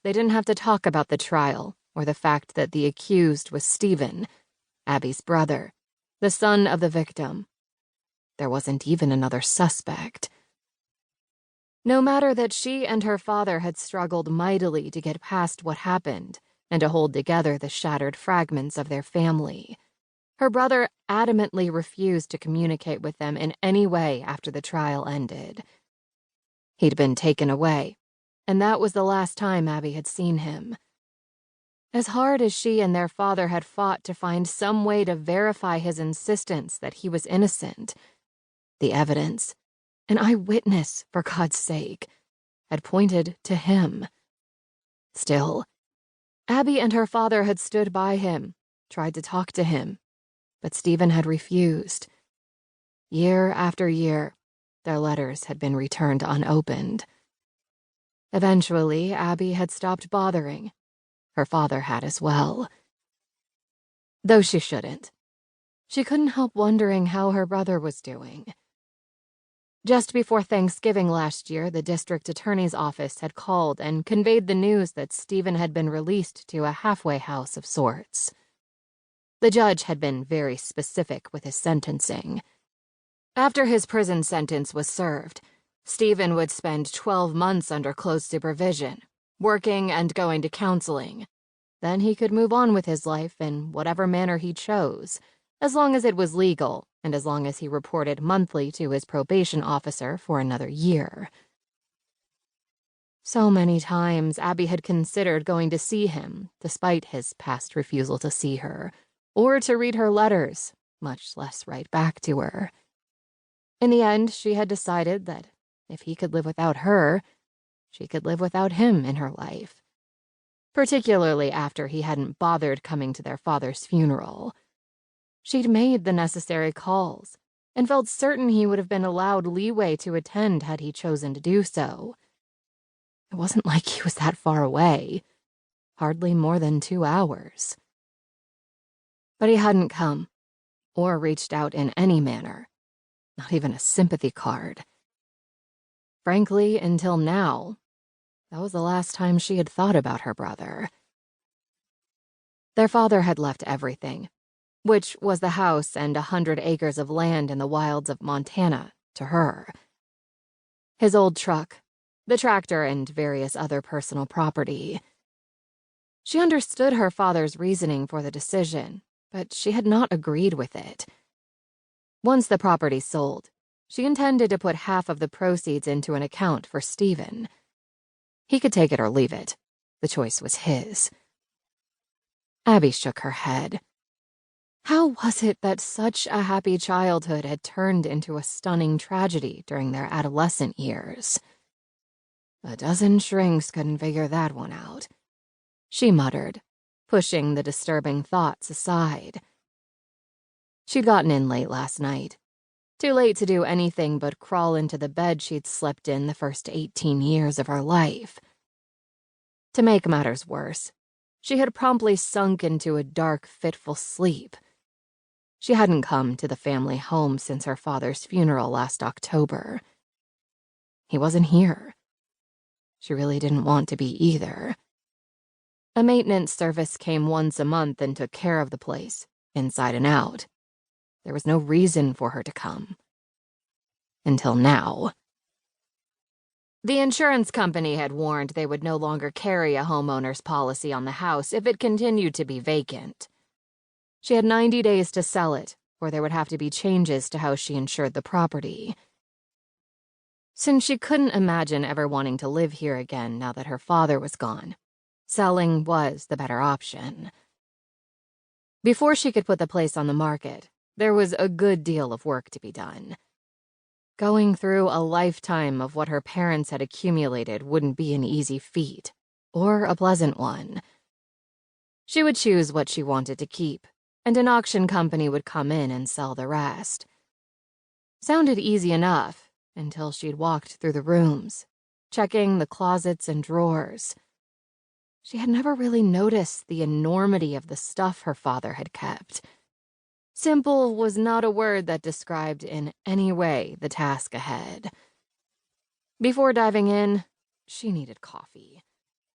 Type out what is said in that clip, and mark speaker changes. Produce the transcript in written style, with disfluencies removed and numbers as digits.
Speaker 1: they didn't have to talk about the trial or the fact that the accused was Stephen, Abby's brother, the son of the victim. There wasn't even another suspect. No matter that she and her father had struggled mightily to get past what happened and to hold together the shattered fragments of their family, her brother adamantly refused to communicate with them in any way after the trial ended. He'd been taken away, and that was the last time Abby had seen him. As hard as she and their father had fought to find some way to verify his insistence that he was innocent, the evidence, an eyewitness, for God's sake, had pointed to him. Still, Abby and her father had stood by him, tried to talk to him, but Stephen had refused. Year after year, their letters had been returned unopened. Eventually, Abby had stopped bothering. Her father had as well. Though she shouldn't. She couldn't help wondering how her brother was doing. Just before Thanksgiving last year, the district attorney's office had called and conveyed the news that Stephen had been released to a halfway house of sorts. The judge had been very specific with his sentencing. After his prison sentence was served, Stephen would spend 12 months under close supervision, working and going to counseling. Then he could move on with his life in whatever manner he chose, as long as it was legal and as long as he reported monthly to his probation officer for another year. So many times Abby had considered going to see him, despite his past refusal to see her, or to read her letters, much less write back to her. In the end, she had decided that if he could live without her, she could live without him in her life. Particularly after he hadn't bothered coming to their father's funeral. She'd made the necessary calls and felt certain he would have been allowed leeway to attend had he chosen to do so. It wasn't like he was that far away, hardly more than 2 hours. But he hadn't come, or reached out in any manner, not even a sympathy card. Frankly, until now, that was the last time she had thought about her brother. Their father had left everything, which was the house and 100 acres of land in the wilds of Montana, to her. His old truck, the tractor, and various other personal property. She understood her father's reasoning for the decision, but she had not agreed with it. Once the property sold, she intended to put half of the proceeds into an account for Stephen. He could take it or leave it. The choice was his. Abby shook her head. How was it that such a happy childhood had turned into a stunning tragedy during their adolescent years? A dozen shrinks couldn't figure that one out, she muttered, pushing the disturbing thoughts aside. She'd gotten in late last night, too late to do anything but crawl into the bed she'd slept in the first 18 years of her life. To make matters worse, she had promptly sunk into a dark, fitful sleep. She hadn't come to the family home since her father's funeral last October. He wasn't here. She really didn't want to be either. A maintenance service came once a month and took care of the place, inside and out. There was no reason for her to come. Until now. The insurance company had warned they would no longer carry a homeowner's policy on the house if it continued to be vacant. She had 90 days to sell it, or there would have to be changes to how she insured the property. Since she couldn't imagine ever wanting to live here again now that her father was gone, selling was the better option. Before she could put the place on the market, there was a good deal of work to be done. Going through a lifetime of what her parents had accumulated wouldn't be an easy feat, or a pleasant one. She would choose what she wanted to keep, and an auction company would come in and sell the rest. Sounded easy enough until she'd walked through the rooms, checking the closets and drawers. She had never really noticed the enormity of the stuff her father had kept. Simple was not a word that described in any way the task ahead. Before diving in, she needed coffee.